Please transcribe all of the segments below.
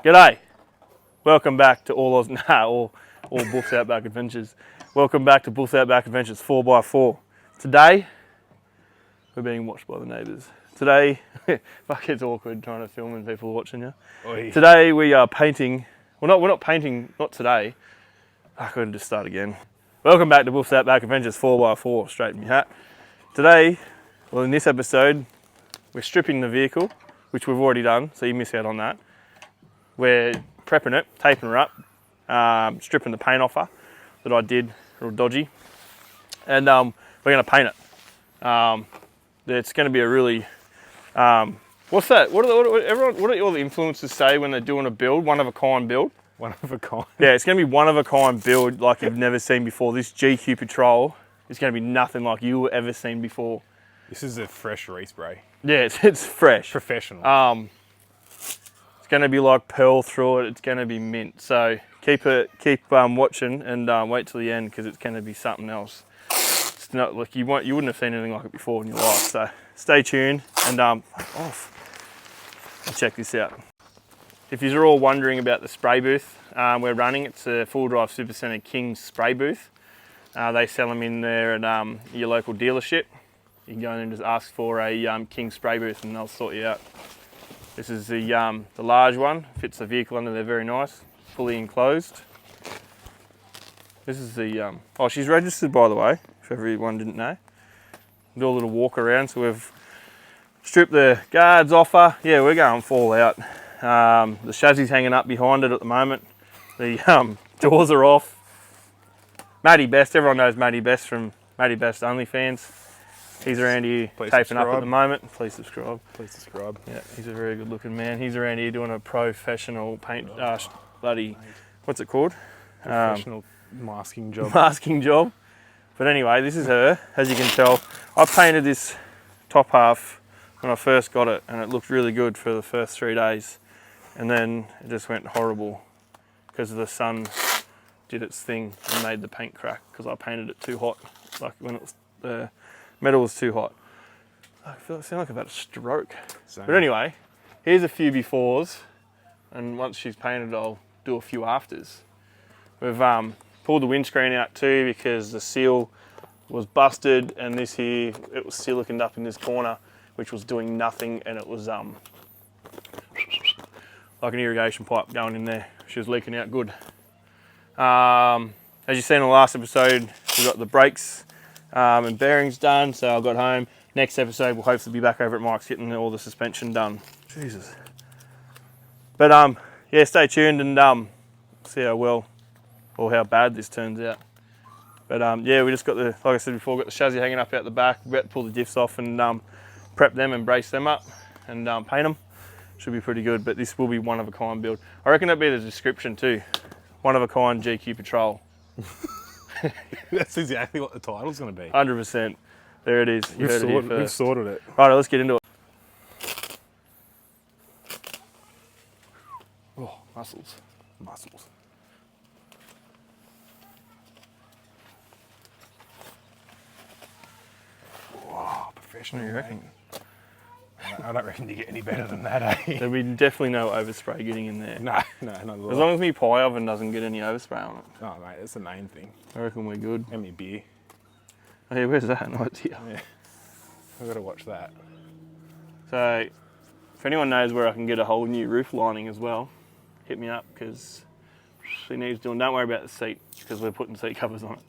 G'day. Welcome back to all Bull's Outback Adventures. Welcome back to Bull's Outback Adventures 4x4. Today, we're being watched by the neighbours. Today, fuck, it's awkward trying to film and people watching you. Oi. Today we are painting. Well, we're not painting. Not today. I couldn't just start again. Welcome back to Bull's Outback Adventures 4x4. Straighten my hat. Today, well, in this episode, we're stripping the vehicle, which we've already done, so you miss out on that. We're prepping it, taping her up, stripping the paint off her that I did, a little dodgy, and we're going to paint it. It's going to be a really, what's that? What do all the influencers say when they're doing a build, one of a kind build? One of a kind. Yeah, it's going to be one of a kind build like you've never seen before. This GQ Patrol is going to be nothing like you've ever seen before. This is a fresh respray. Yeah, it's fresh. Professional. It's going to be like pearl through it. It's going to be mint. So keep watching and wait till the end because it's going to be something else. It's not like you wouldn't have seen anything like it before in your life. So stay tuned and check this out. If you're all wondering about the spray booth we're running, it's a full drive Super Centre King spray booth. They sell them in there at your local dealership. You can go in and just ask for a King spray booth and they'll sort you out. This is the large one, fits the vehicle under there very nice, fully enclosed. This is the, oh, she's registered by the way, if everyone didn't know. Do a little walk around, so we've stripped the guards off her. Yeah, we're going full out. The chassis hanging up behind it at the moment. The doors are off. Matty Best, everyone knows Matty Best from Matty Best OnlyFans. He's around here taping up at the moment. Please subscribe. Please subscribe. Yeah, he's a very good looking man. He's around here doing a professional paint, what's it called? Professional masking job. Masking job. But anyway, this is her. As you can tell, I painted this top half when I first got it and it looked really good for the first 3 days. And then it just went horrible because the sun did its thing and made the paint crack because I painted it too hot. Like when it was, the metal was too hot. I sound like I've had a stroke. Same. But anyway, here's a few befores, and once she's painted, I'll do a few afters. We've pulled the windscreen out too because the seal was busted, and this here, it was siliconed up in this corner, which was doing nothing, and it was like an irrigation pipe going in there. She was leaking out good. As you seen in the last episode, we got the brakes and bearings done, so I got home. Next episode, we'll hopefully be back over at Mike's getting all the suspension done. Jesus. But yeah, stay tuned and see how well or how bad this turns out. But yeah, we just got the, like I said before, got the chassis hanging up out the back. We're about to pull the diffs off and prep them and brace them up and paint them. Should be pretty good, but this will be one of a kind build. I reckon that'd be the description too. One of a kind GQ Patrol. That's exactly what the title's going to be. 100%. There it is. We've sorted it. Right, let's get into it. Oh, muscles. Muscles. Wow, professional. What do you reckon? I don't reckon you get any better than that, eh? There'll be definitely no overspray getting in there. No, not at all. As long as my pie oven doesn't get any overspray on it. Oh, mate, that's the main thing. I reckon we're good. And me beer. Oh yeah, where's that? No idea. Yeah. I've got to watch that. So, if anyone knows where I can get a whole new roof lining as well, hit me up because she needs doing. Don't worry about the seat because we're putting seat covers on it.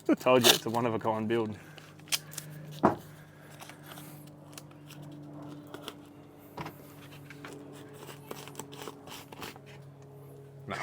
I told you it's a one of a kind build. No.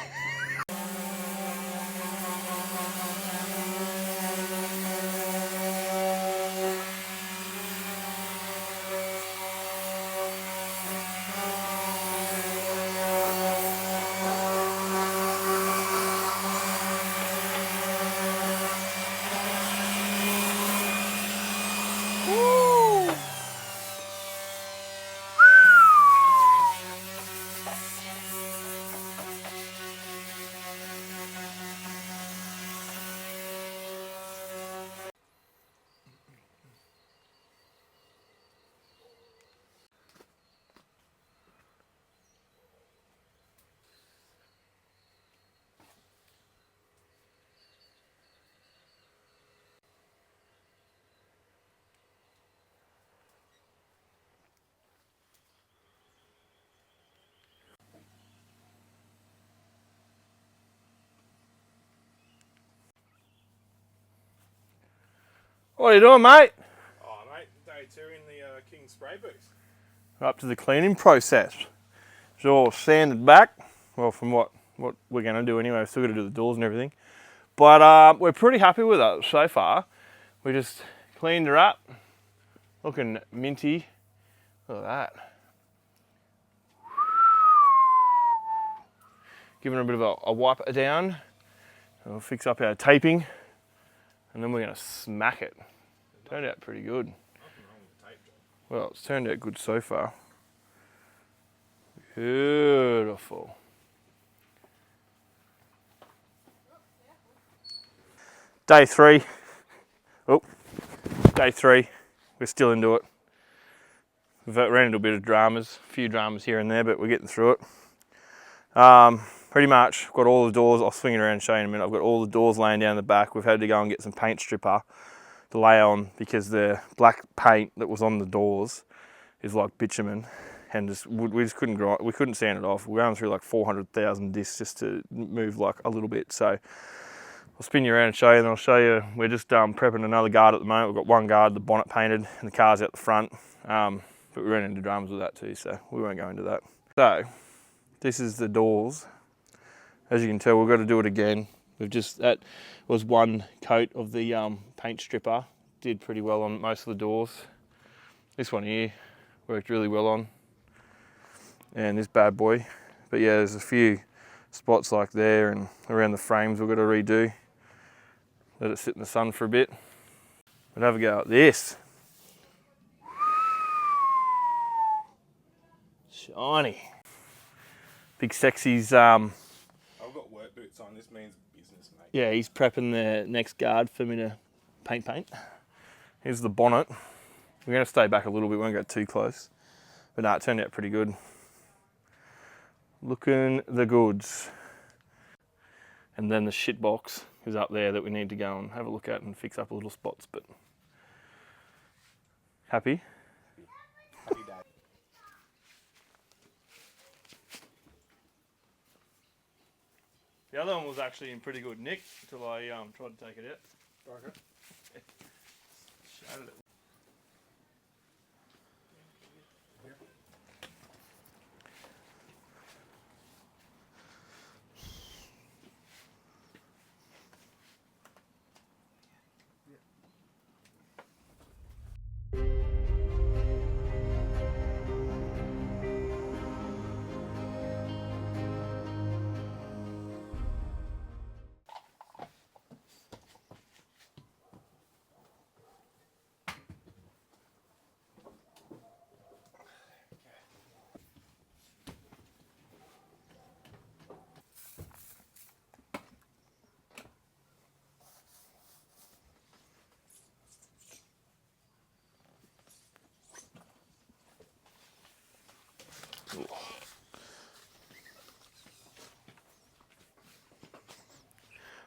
What are you doing, mate? Oh, mate, day 2 in the King spray booth. Up to the cleaning process. It's all sanded back. Well, from what we're going to do anyway. We've still got to do the doors and everything. But we're pretty happy with it so far. We just cleaned her up. Looking minty. Look at that. Giving her a bit of a wipe down. We'll fix up our taping. And then we're going to smack it. Turned out pretty good. Well, it's turned out good so far. Beautiful. Day 3. Oh, day 3. We're still into it. We've ran into a bit of dramas, a few dramas here and there, but we're getting through it. Pretty much got all the doors. I'll swing it around and show you in a minute. I've got all the doors laying down the back. We've had to go and get some paint stripper to lay on because the black paint that was on the doors is like bitumen, and we just couldn't grind. We couldn't sand it off. We're going through like 400,000 discs just to move like a little bit. So I'll spin you around and show you, and I'll show you. We're just prepping another guard at the moment. We've got one guard, the bonnet painted, and the car's out the front. But we ran into dramas with that too, so we won't go into that. So this is the doors. As you can tell, we've got to do it again. That was one coat of the paint stripper. Did pretty well on most of the doors. This one here worked really well on. And this bad boy. But yeah, there's a few spots like there and around the frames we've got to redo. Let it sit in the sun for a bit. But have a go at this. Shiny. Big Sexy's I've got work boots on. This means business, mate. yeah, he's prepping the next guard for me to paint. Here's the bonnet. We're going to stay back a little bit, we won't go too close. But no, it turned out pretty good. Looking the goods. And then the shit box is up there that we need to go and have a look at and fix up a little spots, but happy? Happy day. The other one was actually in pretty good nick until I tried to take it out. Okay. Shattered it.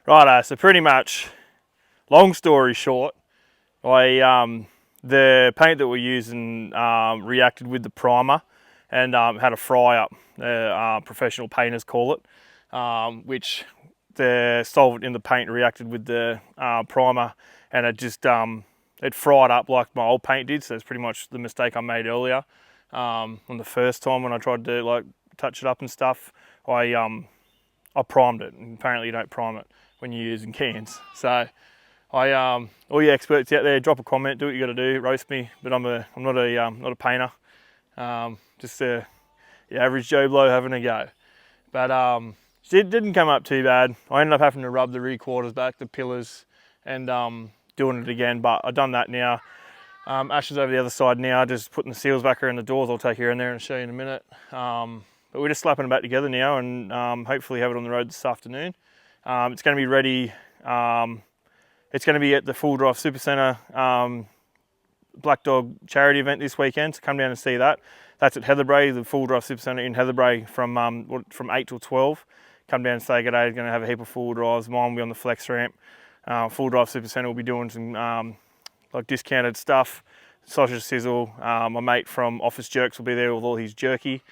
Righto, so pretty much, long story short, the paint that we're using reacted with the primer and had a fry up, professional painters call it, which the solvent in the paint reacted with the primer, and it just it fried up like my old paint did. So it's pretty much the mistake I made earlier on the first time when I tried to like touch it up and stuff. I primed it, and apparently you don't prime it when you're using cans. So all you experts out there, drop a comment, do what you got to do, roast me, but I'm not a painter, just a average Joe Blow having a go. But it didn't come up too bad. I ended up having to rub the rear quarters back, the pillars, and doing it again, but I've done that now. Ash is over the other side now, just putting the seals back around the doors. I'll take you in there and show you in a minute. But we're just slapping them back together now, and hopefully have it on the road this afternoon. It's going to be ready. It's going to be at the Full Drive Supercentre Black Dog charity event this weekend, so come down and see that. That's at Heatherbrae, the Full Drive Supercentre in Heatherbrae from 8 till 12. Come down and say good day. It's going to have a heap of full drives. Mine will be on the flex ramp. Full Drive Supercentre will be doing some like discounted stuff. Sausage sizzle. My mate from Office Jerks will be there with all his jerky.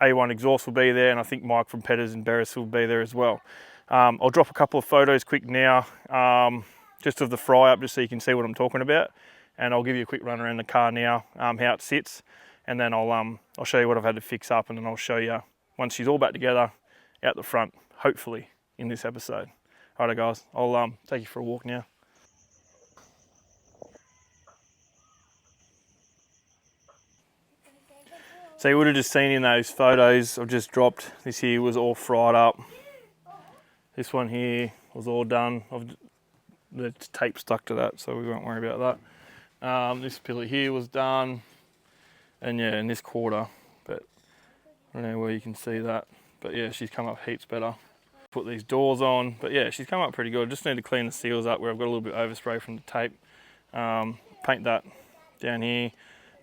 A1 Exhaust will be there, and I think Mike from Petters and Berris will be there as well. I'll drop a couple of photos quick now. just of the fry up, just so you can see what I'm talking about. And I'll give you a quick run around the car now, how it sits, and then I'll show you what I've had to fix up, and then I'll show you once she's all back together out the front, hopefully in this episode. Alright guys, I'll take you for a walk now. So you would have just seen in those photos I've just dropped, this here was all fried up. This one here was all done. The tape stuck to that, so we won't worry about that. This pillar here was done, and yeah, in this quarter, but I don't know where you can see that. But yeah, she's come up heaps better. Put these doors on, but yeah, she's come up pretty good. Just need to clean the seals up where I've got a little bit of overspray from the tape. Paint that down here.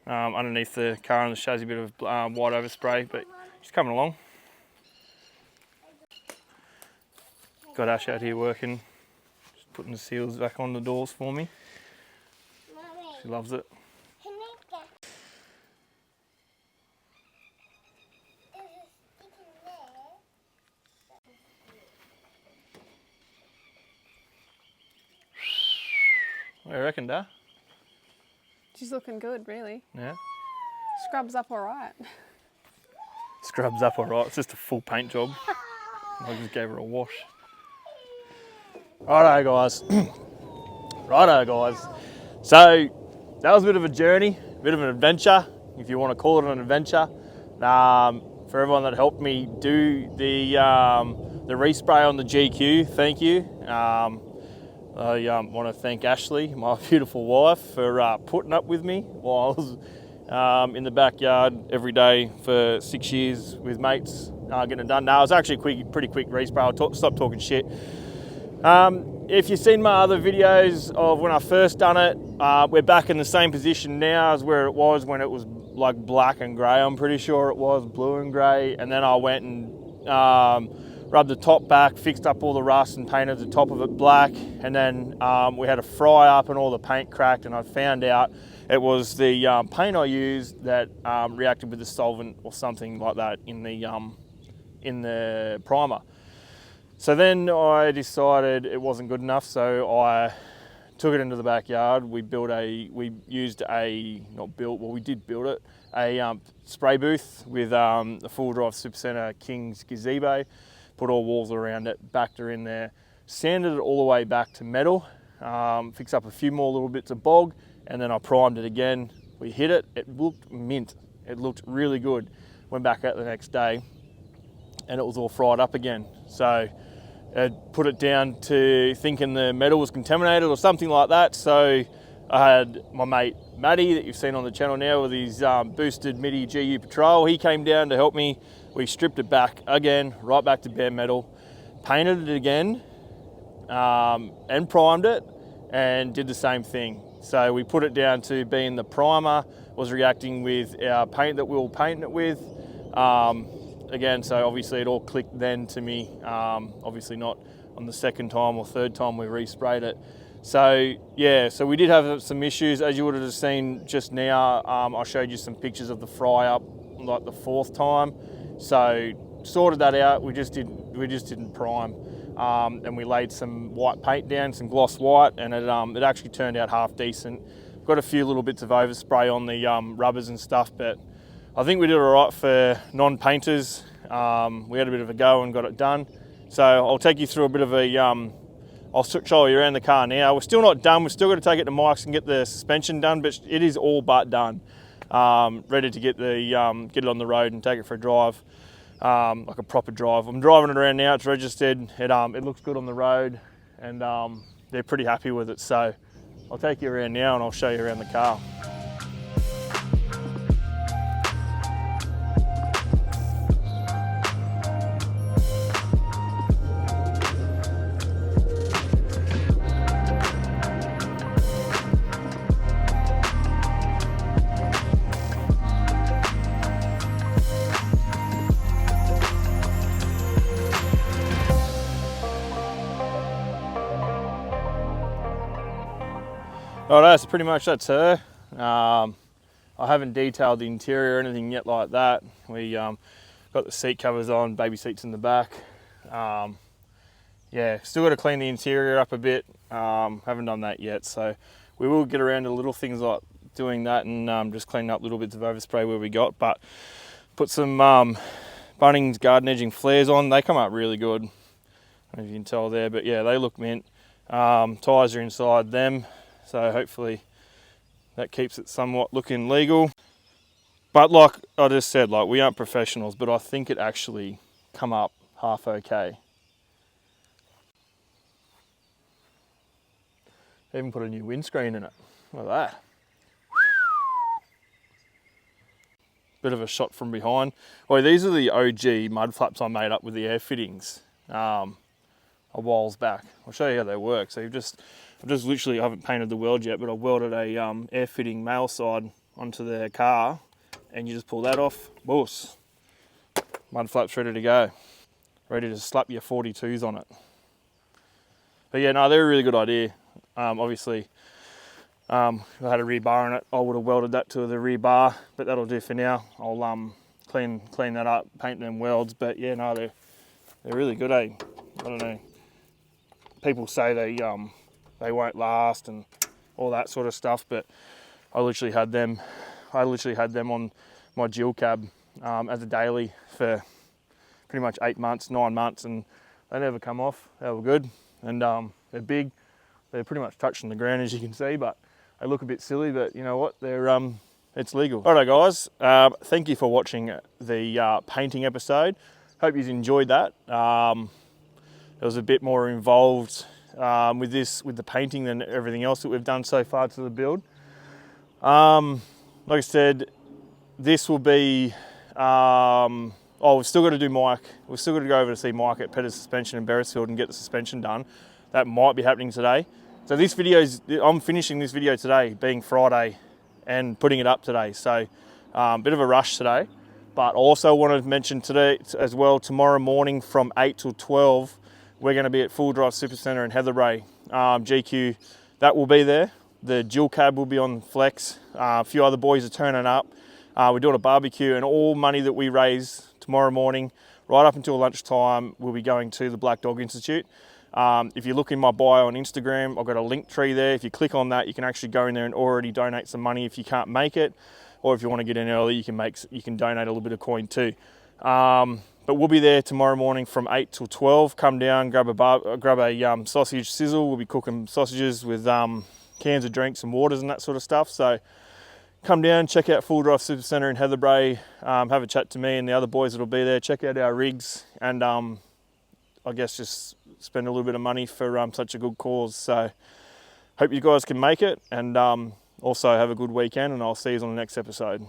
Underneath the car and the chassis, a bit of white overspray, but she's coming along. Got Ash out here working, just putting the seals back on the doors for me. She loves it. What do you reckon, Dad? She's looking good, really. Yeah. Scrubs up all right. Scrubs up all right. It's just a full paint job. I just gave her a wash. Righto, guys. Righto, guys. So that was a bit of a journey, a bit of an adventure, if you want to call it an adventure. For everyone that helped me do the respray on the GQ, thank you. I want to thank Ashley, my beautiful wife, for putting up with me while I was in the backyard every day for 6 years with mates getting it done. No, it was actually a pretty quick respray. I'll stop talking shit. If you've seen my other videos of when I first done it, we're back in the same position now as where it was when it was like black and grey. I'm pretty sure it was blue and grey, and then I went and rubbed the top back, fixed up all the rust and painted the top of it black, and then we had a fry up and all the paint cracked, and I found out it was the paint I used that reacted with the solvent or something like that in the primer. So then I decided it wasn't good enough, so I took it into the backyard. We did build a spray booth with a full drive Supercenter King's gazebo. Put all walls around it, backed her in there, sanded it all the way back to metal, fixed up a few more little bits of bog, and then I primed it again. We hit it, it looked mint. It looked really good. Went back out the next day and it was all fried up again. So I put it down to thinking the metal was contaminated or something like that. So I had my mate Matty, that you've seen on the channel now, with his boosted MIDI GU Patrol. He came down to help me. We stripped it back again, right back to bare metal, painted it again, and primed it, and did the same thing. So we put it down to being the primer was reacting with our paint that we were painting it with. Again, so obviously it all clicked then to me, obviously not on the second time or third time we resprayed it. So yeah, so we did have some issues, as you would have seen just now. I showed you some pictures of the fry up like the fourth time. So sorted that out. We just didn't prime, and we laid some white paint down, some gloss white, and it actually turned out half decent. Got a few little bits of overspray on the rubbers and stuff, but I think we did all right for non-painters. We had a bit of a go and got it done. So I'll take you through a bit of a, I'll show you around the car now. We're still not done. We've still got to take it to Mike's and get the suspension done, but it is all but done. Ready to get it on the road and take it for a drive, like a proper drive. I'm driving it around now. It's registered. It looks good on the road, and they're pretty happy with it. So I'll take you around now and I'll show you around the car. Alright, so pretty much that's her. I haven't detailed the interior or anything yet like that. We got the seat covers on, baby seats in the back. yeah, still got to clean the interior up a bit. Haven't done that yet, so we will get around to little things like doing that and just cleaning up little bits of overspray where we got. But put some Bunnings garden edging flares on. They come up really good. I don't know if you can tell there, but yeah, they look mint. Tyres are inside them, so hopefully that keeps it somewhat looking legal. But like I just said, like, we aren't professionals, but I think it actually come up half okay. Even put a new windscreen in it. Look at that. Bit of a shot from behind. Oh, these are the OG mud flaps I made up with the air fittings a whiles back. I'll show you how they work. So I've just literally, I haven't painted the weld yet, but I welded a air fitting male side onto the car, and you just pull that off, boos. Mud flaps ready to go. Ready to slap your 42s on it. But yeah, no, they're a really good idea. Obviously, if I had a rear bar in it, I would have welded that to the rear bar, but that'll do for now. I'll clean that up, paint them welds. But yeah, no, they're really good, eh? I don't know. People say they won't last and all that sort of stuff, but I literally had them on my dual cab as a daily for pretty much 8 months, 9 months, and they never come off. They were good, and they're big. They're pretty much touching the ground, as you can see, but they look a bit silly, but you know what? They're it's legal. All right, guys. Thank you for watching the painting episode. Hope you enjoyed that. It was a bit more involved with the painting than everything else that we've done so far to the build. Like I said, this will be. We've still got to do Mike. We've still got to go over to see Mike at Petter's Suspension in Beresfield and get the suspension done. That might be happening today. So I'm finishing this video today, being Friday, and putting it up today. So bit of a rush today. But also wanted to mention today as well, tomorrow morning from 8 till 12, we're going to be at Full Drive Supercentre in Heatherbrae. GQ, that will be there. The dual cab will be on flex. A few other boys are turning up. We're doing a barbecue, and all money that we raise tomorrow morning, right up until lunchtime, we'll be going to the Black Dog Institute. If you look in my bio on Instagram, I've got a link tree there. If you click on that, you can actually go in there and already donate some money if you can't make it, or if you want to get in early, you can donate a little bit of coin too. But we'll be there tomorrow morning from 8 till 12. Come down, grab a sausage sizzle. We'll be cooking sausages with cans of drinks and waters and that sort of stuff. So come down, check out Full Drive Supercentre in Heatherbrae, have a chat to me and the other boys that'll be there. Check out our rigs, and I guess just spend a little bit of money for such a good cause. So hope you guys can make it, and also have a good weekend, and I'll see you on the next episode.